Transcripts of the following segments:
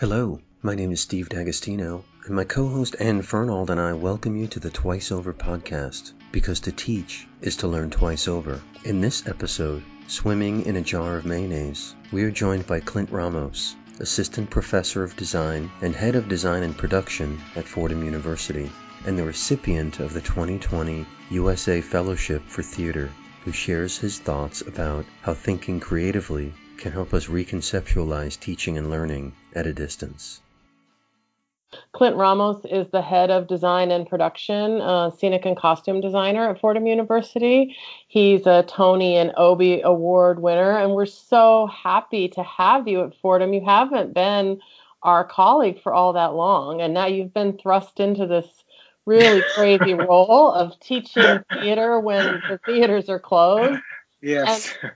Hello, my name is Steve D'Agostino, and my co-host Ann Fernald and I welcome you to the Twice Over podcast, because to teach is to learn twice over. In this episode, Swimming in a Jar of Mayonnaise, we are joined by Clint Ramos, Assistant Professor of Design and Head of Design and Production at Fordham University, and the recipient of the 2020 USA Fellowship for Theater, who shares his thoughts about how thinking creatively can help us reconceptualize teaching and learning at a distance. Clint Ramos is the head of design and production, scenic and costume designer at Fordham University. He's a Tony and Obie Award winner, and we're so happy to have you at Fordham. You haven't been our colleague for all that long, and now you've been thrust into this really crazy role of teaching theater when the theaters are closed. Yes. And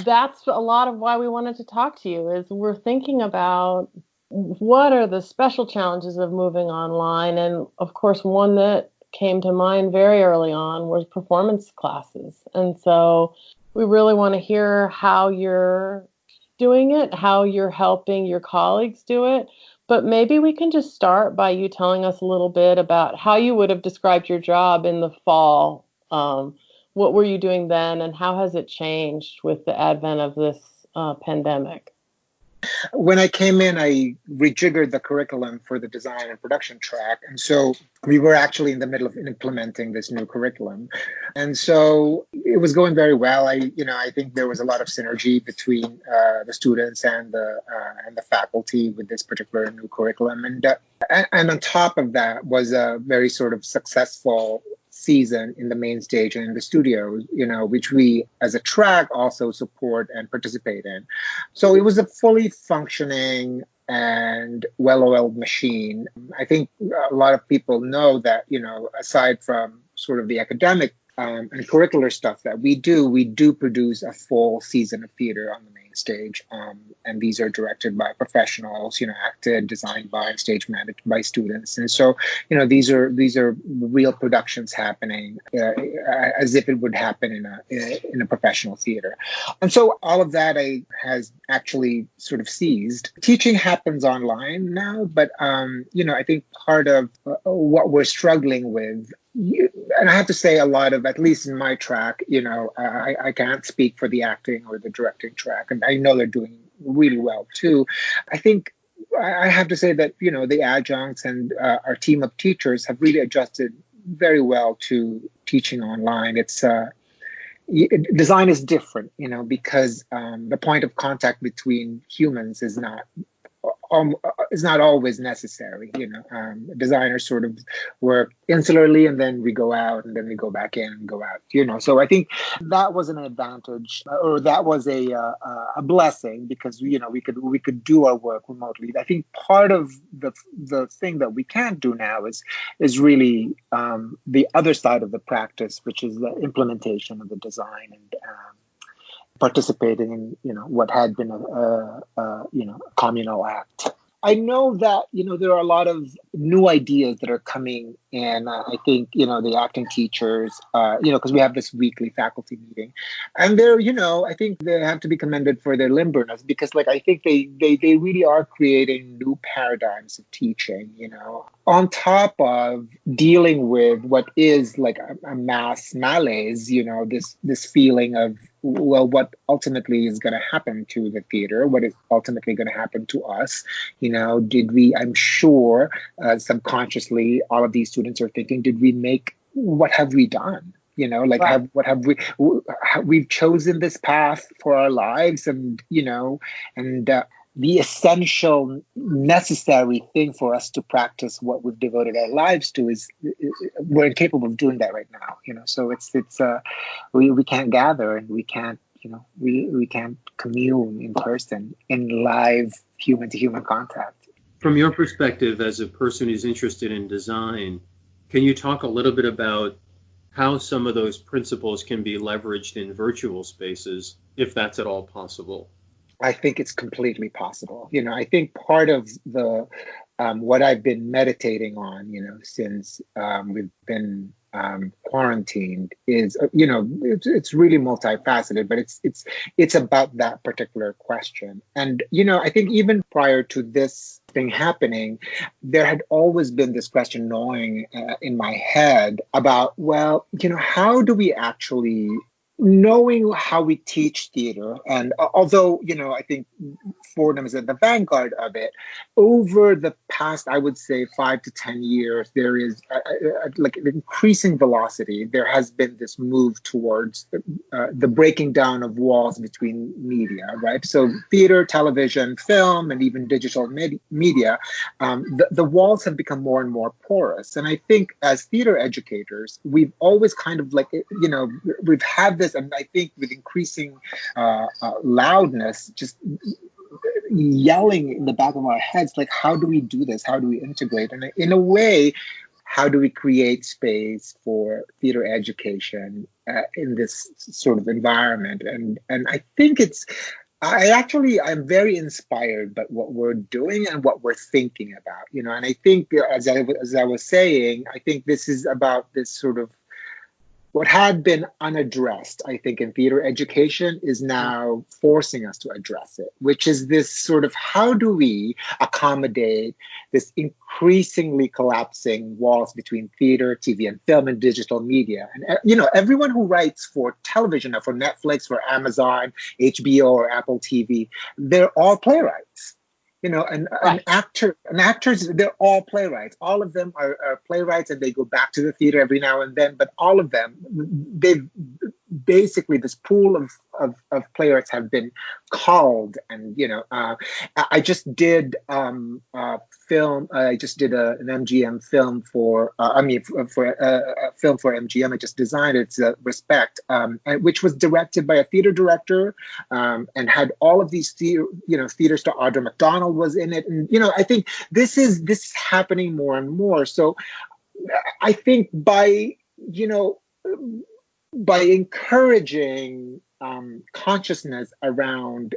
that's a lot of why we wanted to talk to you, is we're thinking about what are the special challenges of moving online. And of course, one that came to mind very early on was performance classes. And so we really want to hear how you're doing it, how you're helping your colleagues do it. But maybe we can just start by you telling us a little bit about how you would have described your job in the fall. What were you doing then, and how has it changed with the advent of this pandemic? When I came in, I rejiggered the curriculum for the design and production track. And so we were actually in the middle of implementing this new curriculum. And so it was going very well. I think there was a lot of synergy between the students and the faculty with this particular new curriculum. And on top of that was a very sort of successful season in the main stage and in the studio, which we as a track also support and participate in. So it was a fully functioning and well-oiled machine. I think a lot of people know that, aside from sort of the academic and curricular stuff that we do produce a full season of theater on the main stage. And these are directed by professionals, acted, designed by, and stage managed by students. And so, these are real productions happening as if it would happen in a professional theater. And so all of that has actually sort of ceased. Teaching happens online now, but, I think part of what we're struggling with, and I have to say a lot of, at least in my track, I can't speak for the acting or the directing track, and I know they're doing really well too. I think I have to say that, the adjuncts and our team of teachers have really adjusted very well to teaching online. Design is different, because the point of contact between humans is not always necessary. Designers sort of work insularly, and then we go out, and then we go back in and go out. So I think that was an advantage, or that was a blessing, because we could do our work remotely. I think part of the thing that we can't do now is really the other side of the practice, which is the implementation of the design and participating in what had been a communal act. I know that there are a lot of new ideas that are coming in. I think the acting teachers, because we have this weekly faculty meeting, and they're I think they have to be commended for their limberness, because I think they really are creating new paradigms of teaching. On top of dealing with what is like a mass malaise, this feeling of, well, what ultimately is going to happen to the theater? What is ultimately going to happen to us? I'm sure subconsciously all of these students are thinking, what have we done? Right. We've chosen this path for our lives, and the essential, necessary thing for us to practice what we've devoted our lives to is we're incapable of doing that right now. So we can't gather, and we can't we can't commune in person in live human to human contact. From your perspective as a person who's interested in design, can you talk a little bit about how some of those principles can be leveraged in virtual spaces, if that's at all possible? I think it's completely possible. I think part of the what I've been meditating on, since we've been quarantined is, it's really multifaceted, but it's about that particular question. And, I think even prior to this thing happening, there had always been this question gnawing in my head about, well, how do we actually, knowing how we teach theater, and although, I think Fordham is at the vanguard of it, over the past, I would say 5 to 10 years, there is like an increasing velocity. There has been this move towards the breaking down of walls between media, right? So theater, television, film, and even digital media, the walls have become more and more porous. And I think as theater educators, we've always kind of like, we've had this, and I think with increasing loudness, just yelling in the back of our heads, like, how do we do this? How do we integrate? And in a way, how do we create space for theater education in this sort of environment? And I think I'm very inspired by what we're doing and what we're thinking about, and I think as I was saying, I think this is about this sort of what had been unaddressed, I think, in theater education is now forcing us to address it, which is this sort of how do we accommodate this increasingly collapsing walls between theater, TV, and film and digital media. And, everyone who writes for television or for Netflix, for Amazon, HBO, or Apple TV, they're all playwrights. Right. Actors, they're all playwrights. All of them are playwrights, and they go back to the theater every now and then. But all of them, they've basically, this pool of playwrights have been called. And, I just did film. I just did an MGM film for a film for MGM. I just designed it. It's Respect, which was directed by a theater director, and had all of these theater star. Audra McDonald was in it, and I think this is happening more and more. So I think by encouraging consciousness around,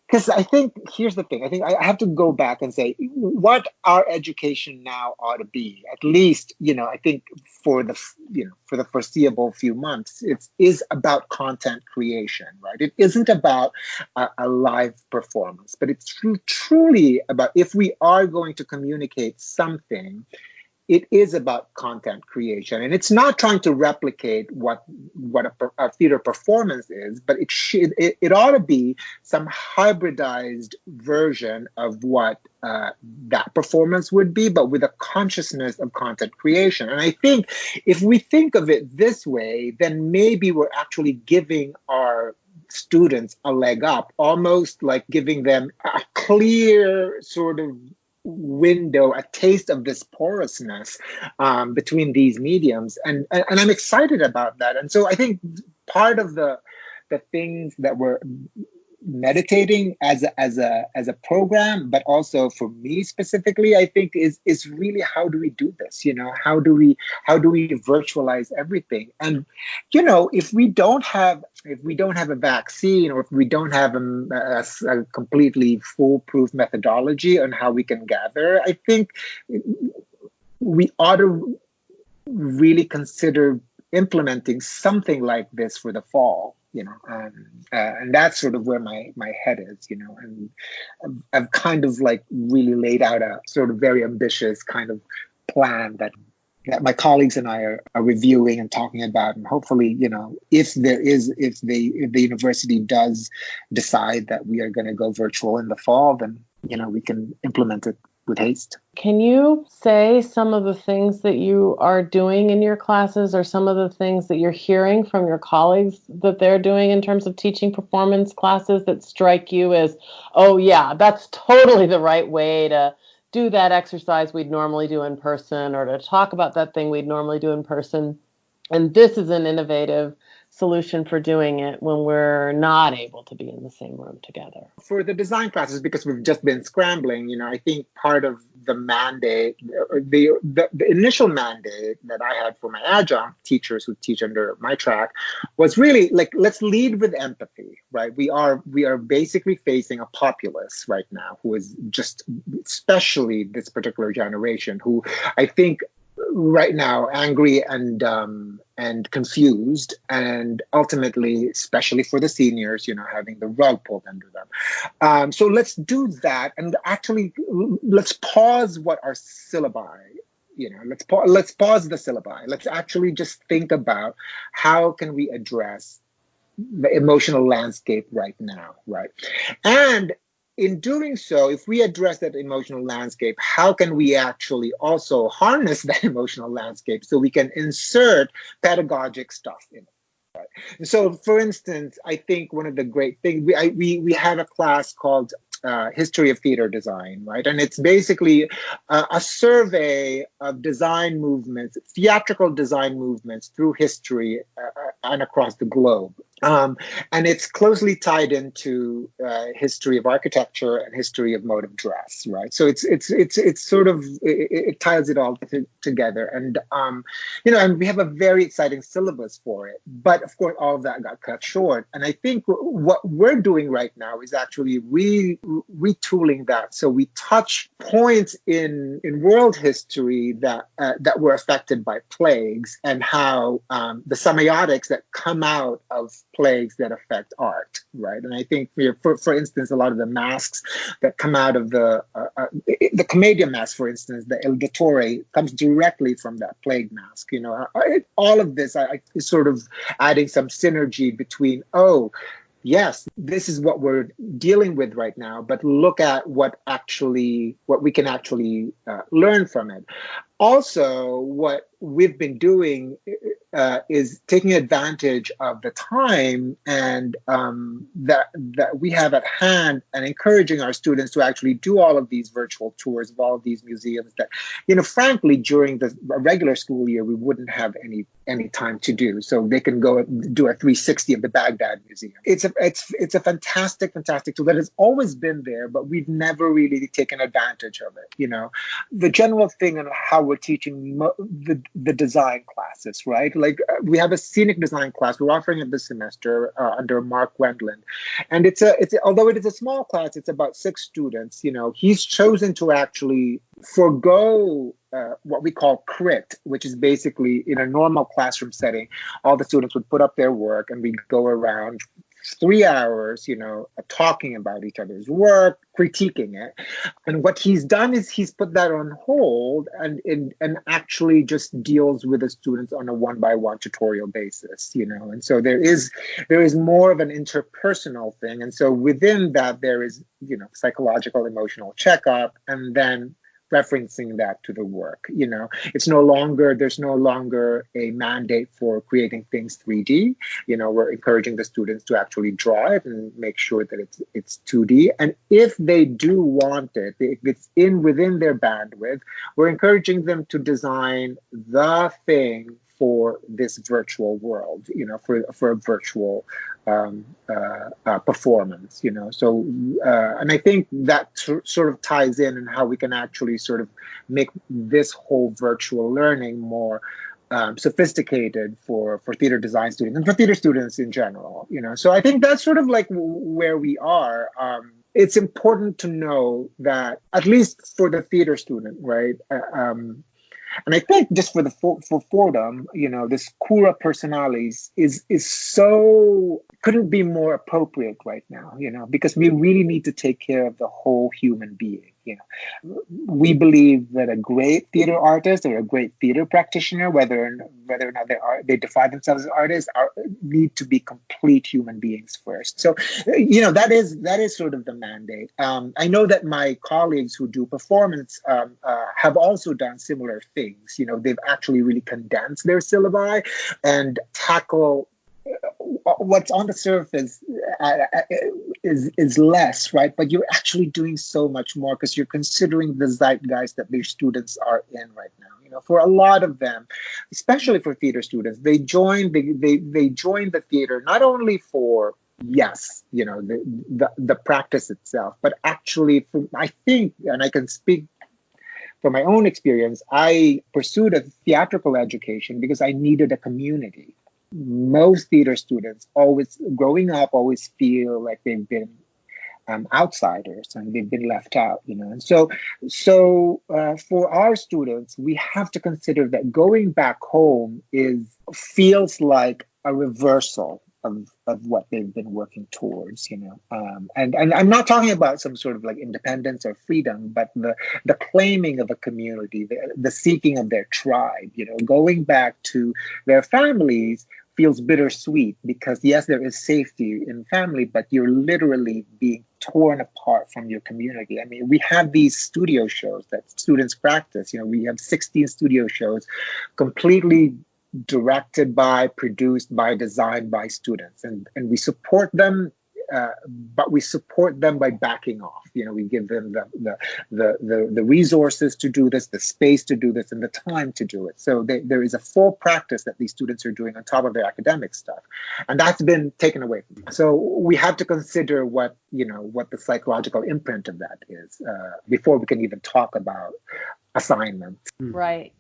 because I think here's the thing. I think I have to go back and say what our education now ought to be. At least, I think for the foreseeable few months, it is about content creation, right? It isn't about a live performance, but it's truly about, if we are going to communicate something, it is about content creation, and it's not trying to replicate what a theater performance is, but it ought to be some hybridized version of what that performance would be, but with a consciousness of content creation. And I think if we think of it this way, then maybe we're actually giving our students a leg up, almost like giving them a clear sort of window, a taste of this porousness between these mediums, and I'm excited about that. And so I think part of the things that we're meditating as a program, but also for me specifically, I think is really, how do we do this? How do we virtualize everything? And if we don't have a vaccine, or if we don't have a completely foolproof methodology on how we can gather, I think we ought to really consider implementing something like this for the fall. And that's sort of where my head is, and I've kind of like really laid out a sort of very ambitious kind of plan that my colleagues and I are reviewing and talking about. And hopefully, if the university does decide that we are going to go virtual in the fall, then, we can implement it with haste. Can you say some of the things that you are doing in your classes, or some of the things that you're hearing from your colleagues that they're doing in terms of teaching performance classes that strike you as, oh yeah, that's totally the right way to do that exercise we'd normally do in person, or to talk about that thing we'd normally do in person, and this is an innovative solution for doing it when we're not able to be in the same room together? For the design classes, because we've just been scrambling, I think part of the mandate, or the initial mandate that I had for my adjunct teachers who teach under my track, was really like, let's lead with empathy, right? We are basically facing a populace right now who is just, especially this particular generation, who I think right now angry and confused, and ultimately, especially for the seniors, having the rug pulled under them. So let's do that, and actually let's pause what our syllabi. Let's pause the syllabi. Let's actually just think about how can we address the emotional landscape right now, right? And in doing so, if we address that emotional landscape, how can we actually also harness that emotional landscape so we can insert pedagogic stuff in it? Right? So, for instance, I think one of the great things, we have a class called History of Theater Design, right? And it's basically a survey of design movements, theatrical design movements through history and across the globe. And it's closely tied into history of architecture and history of mode of dress, right? So it's sort of, it ties it all together, and and we have a very exciting syllabus for it. But of course, all of that got cut short. And I think what we're doing right now is actually retooling that, so we touch points in world history that were affected by plagues, and how the semiotics that come out of plagues that affect art, right? And I think, for instance, a lot of the masks that come out of the commedia mask, for instance, the Il Dottore, comes directly from that plague mask. All of this is sort of adding some synergy between, yes, this is what we're dealing with right now, but look at what we can actually learn from it. Also, what we've been doing is taking advantage of the time and that we have at hand, and encouraging our students to actually do all of these virtual tours of all of these museums that, frankly, during the regular school year, we wouldn't have any time to do. So they can go do a 360 of the Baghdad Museum. It's a fantastic tool that has always been there, but we've never really taken advantage of it. The general thing on how we're teaching the design classes, right? Like we have a scenic design class we're offering it this semester under Mark Wendland, and it's although it is a small class, it's about 6 students. He's chosen to actually forego what we call crit, which is basically, in a normal classroom setting, all the students would put up their work and we go around 3 hours, talking about each other's work, critiquing it. And what he's done is he's put that on hold and actually just deals with the students on a 1-by-1 tutorial basis, And so there is more of an interpersonal thing. And so within that, there is, psychological, emotional checkup, and then referencing that to the work. There's no longer a mandate for creating things 3D. We're encouraging the students to actually draw it and make sure that it's 2D. And if they do want it, if it's within their bandwidth, we're encouraging them to design the thing for this virtual world, for a virtual performance, So, and I think that sort of ties in how we can actually sort of make this whole virtual learning more sophisticated for theater design students and for theater students in general, So I think that's sort of like where we are. It's important to know that, at least for the theater student, right? And I think just for Fordham, this cura personalis is so, couldn't be more appropriate right now, because we really need to take care of the whole human being. We believe that a great theater artist or a great theater practitioner, whether or not they define themselves as artists, need to be complete human beings first. So, that is sort of the mandate. I know that my colleagues who do performance have also done similar things. They've actually really condensed their syllabi and tackle what's on the surface is less, right? But you're actually doing so much more because you're considering the zeitgeist that their students are in right now. For a lot of them, especially for theater students, they join the theater not only for the practice itself, but actually, I think, and I can speak from my own experience, I pursued a theatrical education because I needed a community. Most theater students growing up always feel like they've been outsiders and they've been left out, And so for our students, we have to consider that going back home feels like a reversal of what they've been working towards, and I'm not talking about some sort of like independence or freedom, but the claiming of a community, the seeking of their tribe, going back to their families feels bittersweet because yes, there is safety in family, but you're literally being torn apart from your community. I mean, we have these studio shows that students practice. We have 16 studio shows completely directed by, produced by, designed by students, and we support them, but we support them by backing off. We give them the resources to do this, the space to do this, and the time to do it. So there is a full practice that these students are doing on top of their academic stuff, and that's been taken away from them. So we have to consider what the psychological imprint of that is before we can even talk about assignments. Right.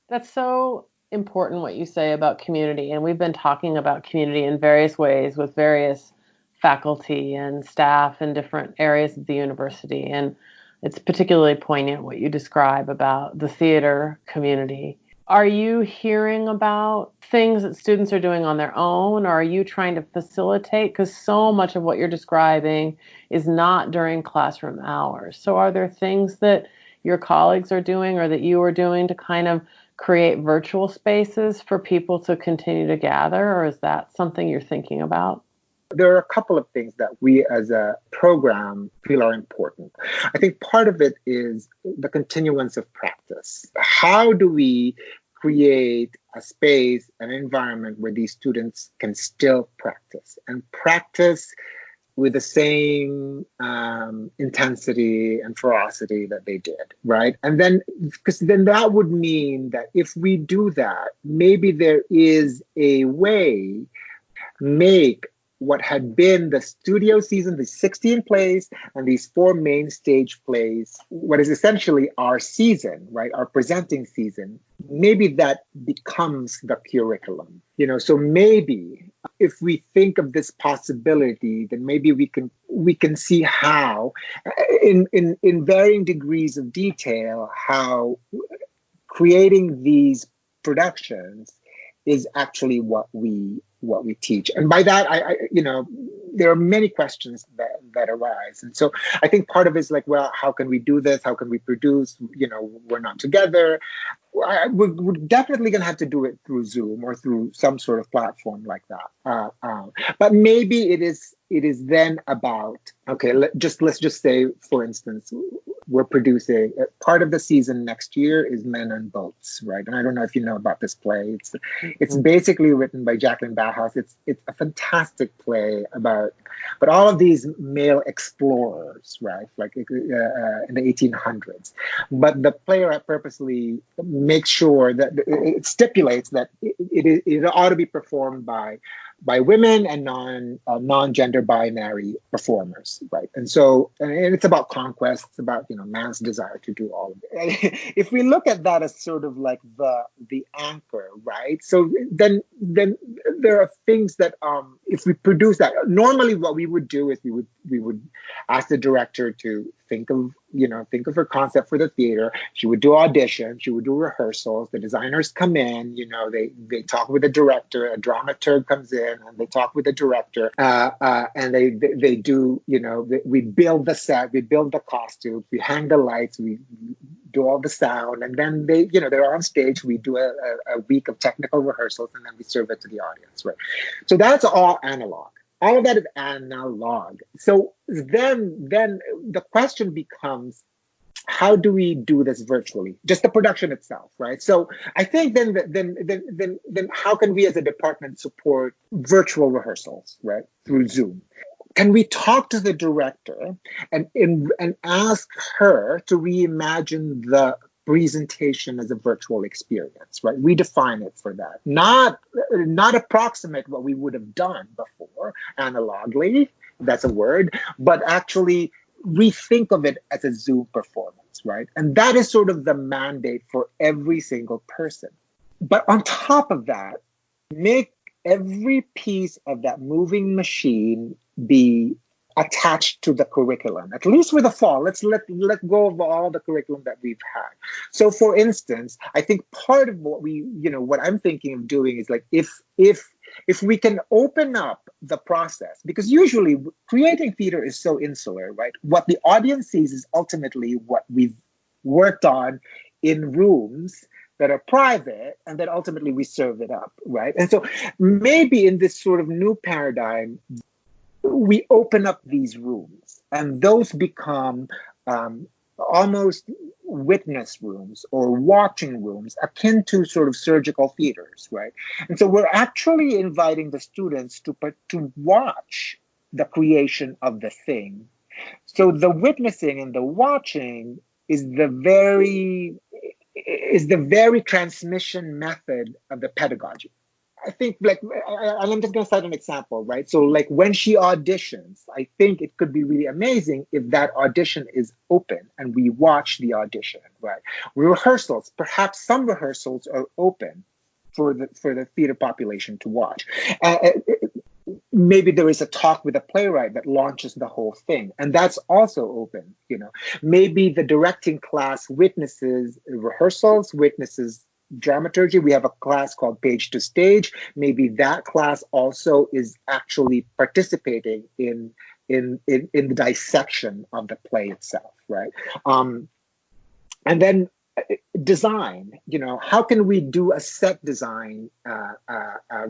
That's so important what you say about community, and we've been talking about community in various ways with various faculty and staff in different areas of the university, and it's particularly poignant what you describe about the theater community. Are you hearing about things that students are doing on their own, or are you trying to facilitate? Because so much of what you're describing is not during classroom hours. So are there things that your colleagues are doing or that you are doing to kind of create virtual spaces for people to continue to gather, or is that something you're thinking about? There are a couple of things that we as a program feel are important. I think part of it is the continuance of practice. How do we create a space, an environment where these students can still practice and practice with the same intensity and ferocity that they did, right? And then, because then that would mean that if we do that, maybe there is a way make what had been the studio season, the 16 plays and these 4 main stage plays, what is essentially our season, right? Our presenting season, maybe that becomes the curriculum, so maybe if we think of this possibility, then maybe we can see how in varying degrees of detail, how creating these productions is actually what we teach. And by that, I there are many questions that arise. And so I think part of it is like, well, how can we do this? How can we produce? We're not together. We're definitely going to have to do it through Zoom or through some sort of platform like that. But maybe it is then about, okay, let's just say, for instance, we're producing part of the season next year is Men on Boats, right? And I don't know if you know about this play. It's basically written by Jacqueline Bahaus. It's a fantastic play about all of these male explorers, right? Like in the 1800s. But the playwright purposely makes sure that it stipulates that it ought to be performed by women and non-gender binary performers, right? And so, and it's about conquest, it's about man's desire to do all of it. If we look at that as sort of like the anchor, right? So then there are things that if we produce that, normally what we would do is we would ask the director to think of her concept for the theater. She would do auditions, she would do rehearsals. The designers come in, they talk with the director. A dramaturg comes in and they talk with the director, and they do, we build the set, we build the costumes, we hang the lights, we do all the sound, and then they're on stage. We do a week of technical rehearsals, and then we serve it to the audience, right? So that's all analog. All of that is analog. So then the question becomes, how do we do this virtually? Just the production itself, right? So I think then how can we as a department support virtual rehearsals, right, through Zoom? Can we talk to the director and ask her to reimagine the presentation as a virtual experience, right? We define it for that. Not approximate what we would have done before analogically, that's a word, but actually rethink of it as a Zoom performance, right? And that is sort of the mandate for every single person. But on top of that, make every piece of that moving machine be attached to the curriculum, at least for the fall. Let's let go of all the curriculum that we've had. So for instance, I think part of what what I'm thinking of doing is like, if we can open up the process, because usually creating theater is so insular, right? What the audience sees is ultimately what we've worked on in rooms that are private, and then ultimately we serve it up, right? And so maybe in this sort of new paradigm, we open up these rooms, and those become almost witness rooms or watching rooms, akin to sort of surgical theaters, right? And so we're actually inviting the students to watch the creation of the thing. So the witnessing and the watching is the very transmission method of the pedagogy. I think, like, I'm just going to cite an example, right? So, like, when she auditions, I think it could be really amazing if that audition is open and we watch the audition, right? Rehearsals, perhaps some rehearsals are open for the theater population to watch. Maybe there is a talk with a playwright that launches the whole thing, and that's also open. Maybe the directing class witnesses rehearsals, witnesses dramaturgy. We have a class called Page to Stage. Maybe that class also is actually participating in the dissection of the play itself, right? And then design, how can we do a set design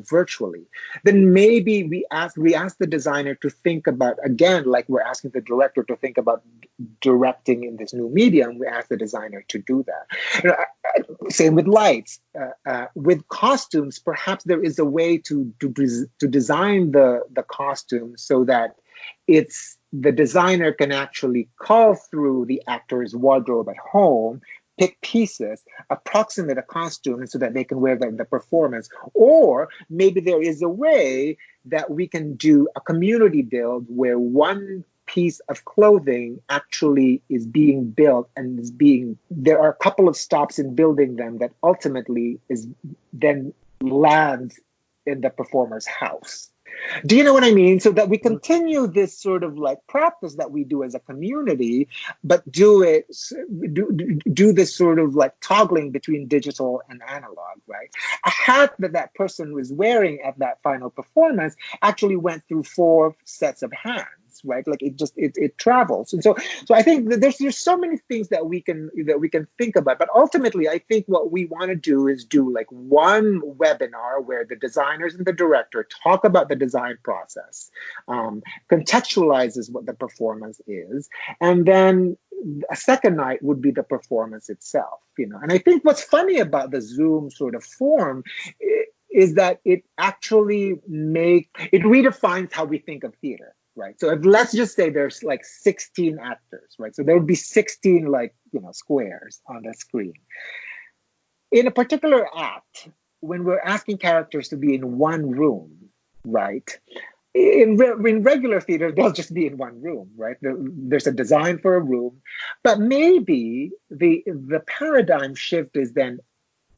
virtually? Then maybe we ask the designer to think about, again, like we're asking the director to think about directing in this new medium. We ask the designer to do that. Same with lights. With costumes, perhaps there is a way to design the costume so that the designer can actually call through the actor's wardrobe at home, pick pieces, approximate a costume so that they can wear that in the performance. Or there is a way that we can do a community build where one piece of clothing actually is being built and there are a couple of stops in building them that ultimately then lands in the performer's house. Do you know what I mean? So that we continue this sort of like practice that we do as a community, but do this sort of like toggling between digital and analog, right? A hat that person was wearing at that final performance actually went through 4 sets of hands, right? Like it travels. And so I think that there's so many things that we can think about. But ultimately, I think what we want to do is do like one webinar where the designers and the director talk about the design process, contextualizes what the performance is, and then a second night would be the performance itself. And I think what's funny about the Zoom sort of form is that it actually redefines how we think of theater. Right. So let's just say there's like 16 actors, right? So there would be 16 squares on the screen. In a particular act, when we're asking characters to be in one room, right? In regular theater, they'll just be in one room, right? There's a design for a room, but maybe the paradigm shift is then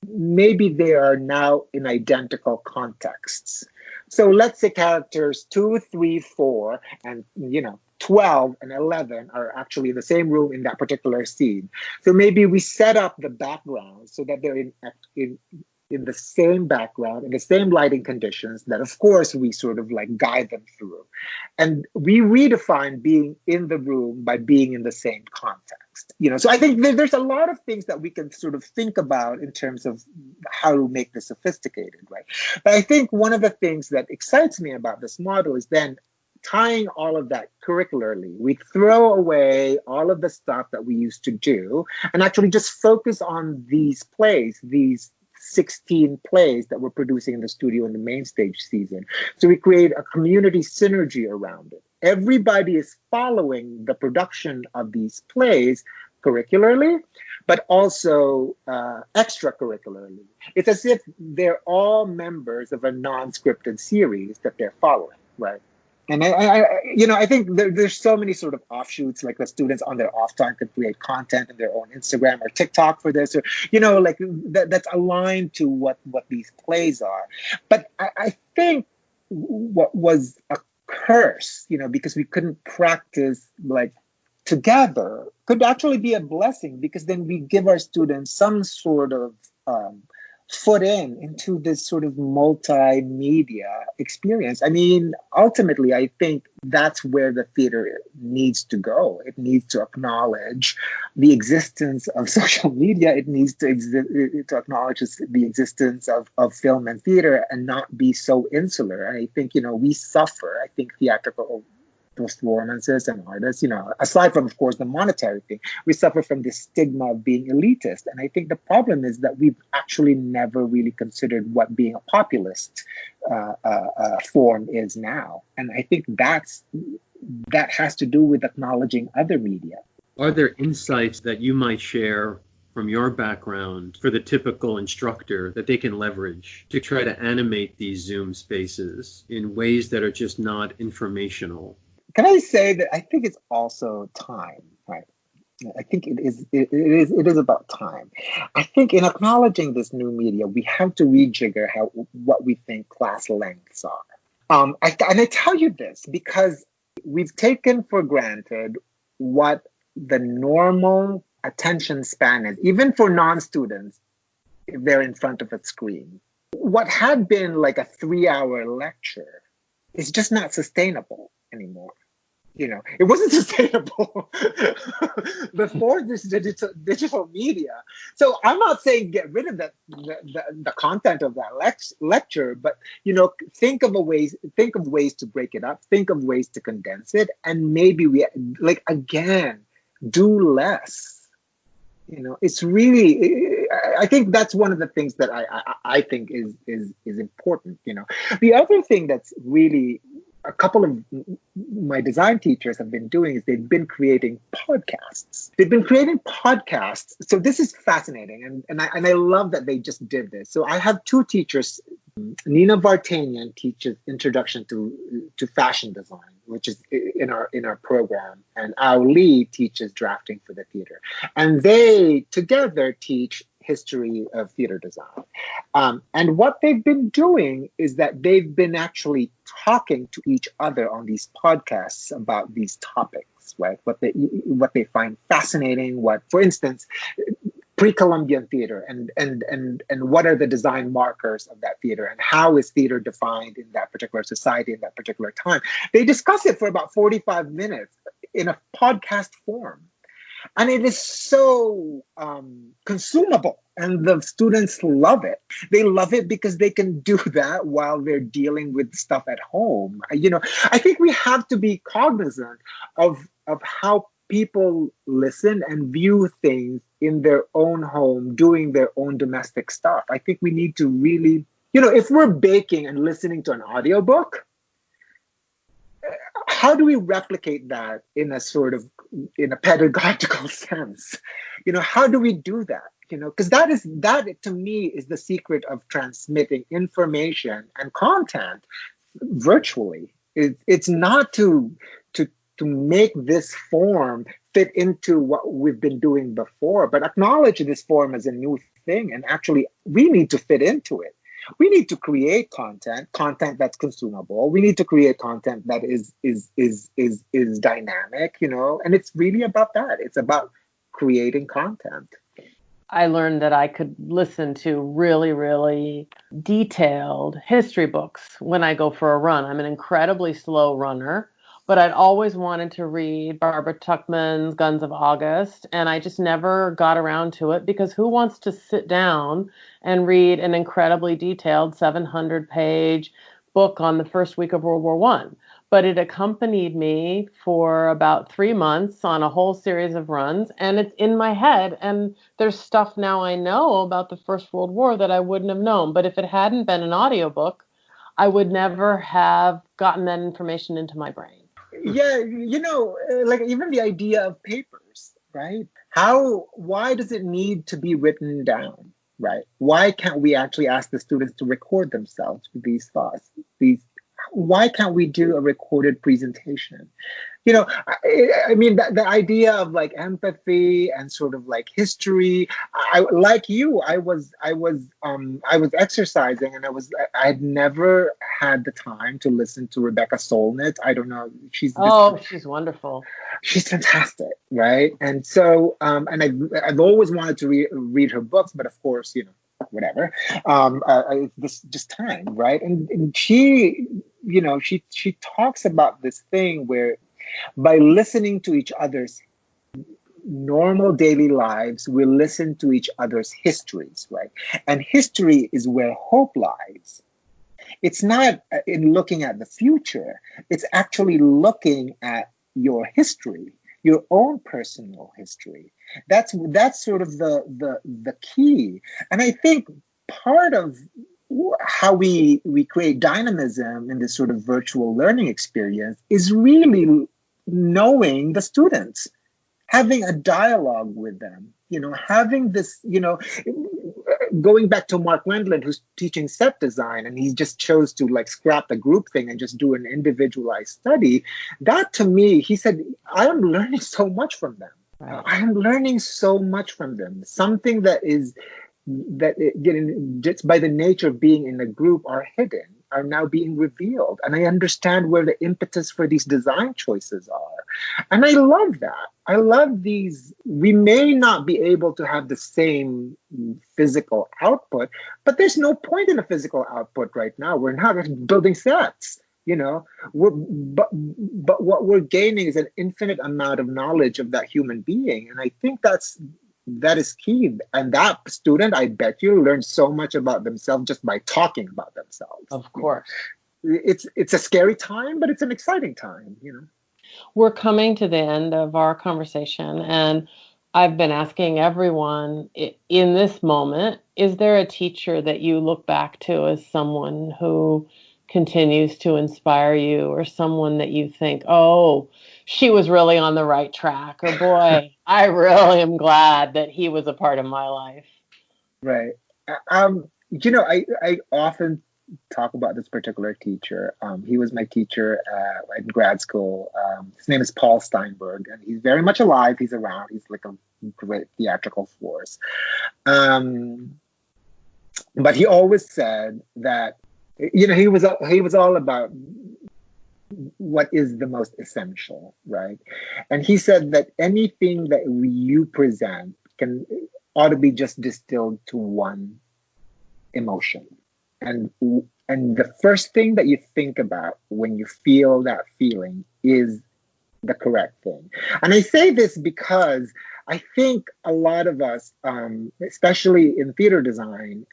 maybe they are now in identical contexts. So let's say characters 2, 3, 4, and 12 and 11 are actually in the same room in that particular scene. So maybe we set up the background so that they're in the same background, in the same lighting conditions that, of course, we sort of like guide them through. And we redefine being in the room by being in the same context. So I think there's a lot of things that we can sort of think about in terms of how to make this sophisticated, right? But I think one of the things that excites me about this model is then tying all of that curricularly. We throw away all of the stuff that we used to do and actually just focus on these plays, these 16 plays that we're producing in the studio in the main stage season. So we create a community synergy around it. Everybody is following the production of these plays curricularly, but also extracurricularly. It's as if they're all members of a non-scripted series that they're following, right? And I think there's so many sort of offshoots, like the students on their off time could create content in their own Instagram or TikTok for this, or like that's aligned to what these plays are. But I think what was a curse, because we couldn't practice like together, could actually be a blessing, because then we give our students some sort of foot into this sort of multimedia experience. I mean, ultimately, I think that's where the theater needs to go. It needs to acknowledge the existence of social media. It needs to acknowledge the existence of film and theater, and not be so insular. And I think, we suffer. I think theatrical performances and artists, aside from, of course, the monetary thing, we suffer from this stigma of being elitist. And I think the problem is that we've actually never really considered what being a populist form is now. And I think that has to do with acknowledging other media. Are there insights that you might share from your background for the typical instructor that they can leverage to try to animate these Zoom spaces in ways that are just not informational? Can I say that I think it's also time, right? I think it is about time. I think in acknowledging this new media, we have to rejigger what we think class lengths are. And I tell you this because we've taken for granted what the normal attention span is, even for non-students, if they're in front of a screen. What had been like a 3-hour lecture is just not sustainable anymore. It wasn't sustainable before this digital media. So I'm not saying get rid of the content of that lecture, but think of ways to break it up, think of ways to condense it, and maybe we do less. It's really, I think that's one of the things that I think is important. The other thing that's really a couple of my design teachers have been doing is they've been creating podcasts. So this is fascinating. And I love that they just did this. So I have 2 teachers. Nina Vartanian teaches Introduction to Fashion Design, which is in our program. And Ao Lee teaches Drafting for the Theater. And they together teach History of Theater Design. And what they've been doing is that they've been actually talking to each other on these podcasts about these topics, right? What they find fascinating, for instance, pre-Columbian theater, and what are the design markers of that theater, and how is theater defined in that particular society, in that particular time. They discuss it for about 45 minutes in a podcast form. And it is so consumable, and the students love it. They love it because they can do that while they're dealing with stuff at home. I think we have to be cognizant of how people listen and view things in their own home, doing their own domestic stuff. I think we need to really, if we're baking and listening to an audiobook, how do we replicate that in a pedagogical sense? How do we do that? Because that to me is the secret of transmitting information and content virtually. It's not to make this form fit into what we've been doing before, but acknowledge this form as a new thing, and actually we need to fit into it. We need to create content that's consumable. We need to create content that is dynamic, and it's really about that. It's about creating content. I learned that I could listen to really, really detailed history books when I go for a run. I'm an incredibly slow runner, but I'd always wanted to read Barbara Tuchman's Guns of August, and I just never got around to it, because who wants to sit down and read an incredibly detailed 700-page book on the first week of World War I? But it accompanied me for about 3 months on a whole series of runs, and it's in my head. And there's stuff now I know about the First World War that I wouldn't have known. But if it hadn't been an audiobook, I would never have gotten that information into my brain. Yeah, like even the idea of papers, right? Why does it need to be written down, right? Why can't we actually ask the students to record themselves with these thoughts? Why can't we do a recorded presentation? I mean, the idea of like empathy and sort of like history. Like you, I was exercising, and I had never had the time to listen to Rebecca Solnit. I don't know. She's wonderful. She's fantastic, right? And so, and I've always wanted to read her books, but of course, whatever. This just time, right? And she, she talks about this thing where, by listening to each other's normal daily lives, we listen to each other's histories, right? And history is where hope lies. It's not in looking at the future. It's actually looking at your history, your own personal history. That's sort of the key. And I think part of how we create dynamism in this sort of virtual learning experience is really knowing the students, having a dialogue with them, having this, going back to Mark Wendland, who's teaching set design, and he just chose to like scrap the group thing and just do an individualized study. That, to me, he said, I am learning so much from them. Right. I am learning so much from them. Something that just by the nature of being in a group are hidden, are now being revealed. And I understand where the impetus for these design choices are. And I love that. I love these. We may not be able to have the same physical output, but there's no point in a physical output right now. We're not building sets, but what we're gaining is an infinite amount of knowledge of that human being. And I think that is key. And that student, I bet you, learned so much about themselves just by talking about themselves. Of course. It's a scary time, but it's an exciting time, We're coming to the end of our conversation, and I've been asking everyone in this moment, is there a teacher that you look back to as someone who continues to inspire you, or someone that you think, oh, she was really on the right track, or boy, I really am glad that he was a part of my life? Right. I often talk about this particular teacher. He was my teacher in grad school. His name is Paul Steinberg, and he's very much alive. He's around. He's like a great theatrical force. But he always said that, he was all about what is the most essential, right? And he said that anything that you present ought to be just distilled to one emotion. And the first thing that you think about when you feel that feeling is the correct thing. And I say this because I think a lot of us, especially in theater design,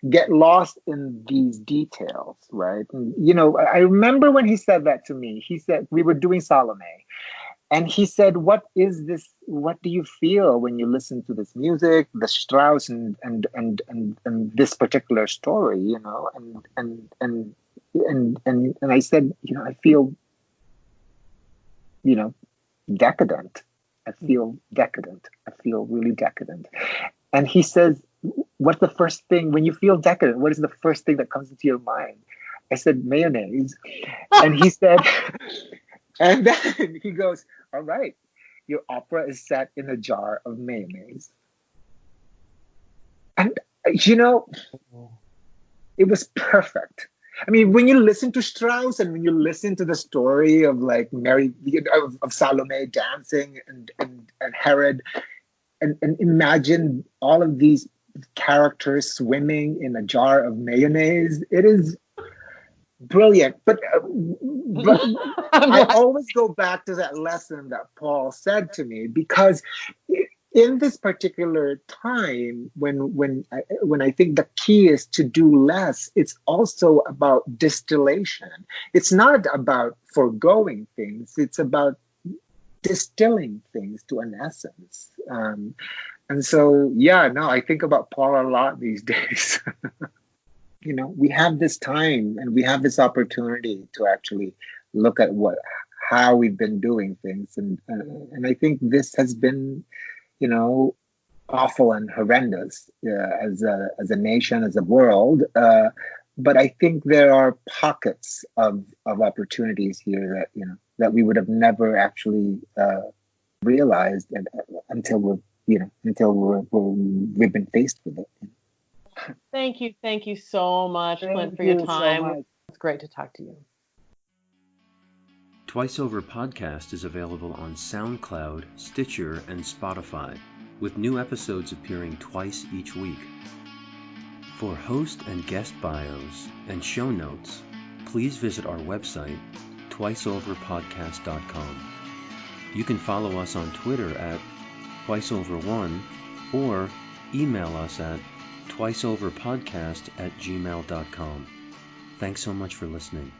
get lost in these details, right? And, I remember when he said that to me. He said, we were doing Salome, and he said, what is this? What do you feel when you listen to this music, the Strauss and this particular story, And I said, I feel, decadent. I feel decadent. I feel really decadent. And he says, what's the first thing when you feel decadent? What is the first thing that comes into your mind? I said, mayonnaise. And he said, and then he goes, all right, your opera is set in a jar of mayonnaise. And, it was perfect. I mean, when you listen to Strauss and when you listen to the story of like of Salome dancing and Herod, and imagine all of these characters swimming in a jar of mayonnaise, it is brilliant. But I always go back to that lesson that Paul said to me, because in this particular time, when I think the key is to do less, it's also about distillation. It's not about foregoing things. It's about distilling things to an essence. And so, I think about Paul a lot these days. We have this time and we have this opportunity to actually look at how we've been doing things. And I think this has been, awful and horrendous as a nation, as a world. But I think there are pockets of opportunities here that, that we would have never actually realized until we've been faced with it. Thank you so much, Clint, for your time. So it's great to talk to you. Twice Over Podcast is available on SoundCloud, Stitcher, and Spotify, with new episodes appearing twice each week. For host and guest bios and show notes, please visit our website, twiceoverpodcast.com. You can follow us on Twitter at twiceover1 or email us at twiceoverpodcast@gmail.com. Thanks so much for listening.